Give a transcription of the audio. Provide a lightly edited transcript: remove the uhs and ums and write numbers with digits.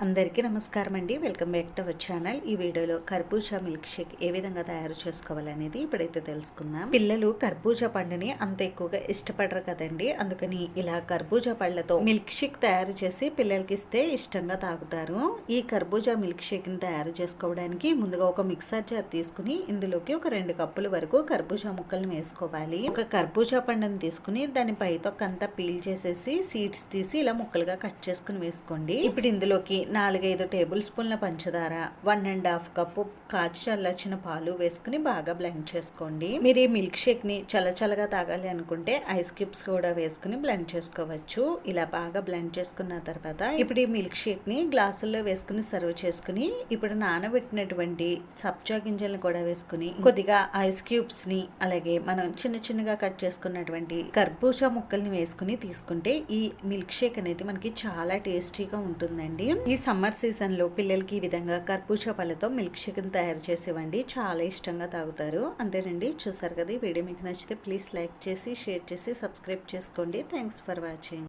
అందరికీ నమస్కారం అండి. Welcome back to our channel. ఈ వీడియోలో కర్బూజా మిల్క్ షేక్ ఏ విధంగా తయారు చేసుకోవాలనేది ఇప్పుడైతే తెలుసుకుందాం. పిల్లలు కర్బూజా పండుని అంత ఎక్కువగా ఇష్టపడరు కదండి. అందుకని ఇలా కర్బూజా పళ్ళతో మిల్క్ షేక్ తయారు చేసి పిల్లలకి ఇస్తే ఇష్టంగా తాగుతారు. ఈ కర్బూజా మిల్క్ షేక్ ని తయారు చేసుకోవడానికి ముందుగా ఒక మిక్సర్ జార్ తీసుకుని ఇందులోకి ఒక 2 కప్పుల వరకు కర్బూజా ముక్కలను వేసుకోవాలి. ఒక కర్బూజా పండుని తీసుకుని దాని పై తొక్కంతా పీల్ చేసేసి సీడ్స్ తీసి ఇలా ముక్కలుగా కట్ చేసుకుని వేసుకోండి. ఇప్పుడు ఇందులోకి 4-5 టేబుల్ స్పూన్ల పంచదార, 1½ కప్పు కాచి చల్లార్చిన పాలు వేసుకుని బాగా బ్లెండ్ చేసుకోండి. మీరు ఈ మిల్క్ షేక్ ని చల్లచల్లగా తాగాలి అనుకుంటే ఐస్ క్యూబ్స్ కూడా వేసుకుని బ్లెండ్ చేసుకోవచ్చు. ఇలా బాగా బ్లెండ్ చేసుకున్న తర్వాత ఇప్పుడు ఈ మిల్క్ షేక్ ని గ్లాసుల్లో వేసుకుని సర్వ్ చేసుకుని ఇప్పుడు నానబెట్టినటువంటి సబ్జా గింజలను కూడా వేసుకుని కొద్దిగా ఐస్ క్యూబ్స్ ని అలాగే మనం చిన్నగా కట్ చేసుకున్నటువంటి కర్బూజా ముక్కల్ని వేసుకుని తీసుకుంటే ఈ మిల్క్ షేక్ అనేది మనకి చాలా టేస్టీగా ఉంటుందండి. ఈ సమ్మర్ సీజన్ లో పిల్లలకి ఈ విధంగా కర్బూజా పళ్ళతో మిల్క్ షేక్ తయారు చేసి ఇవ్వండి. చాలా ఇష్టంగా తాగుతారు. అంతేనండి, చూసారు కదా. ఈ వీడియో మీకు నచ్చితే ప్లీజ్ లైక్ చేసి షేర్ చేసి సబ్స్క్రైబ్ చేసుకోండి. Thanks for watching.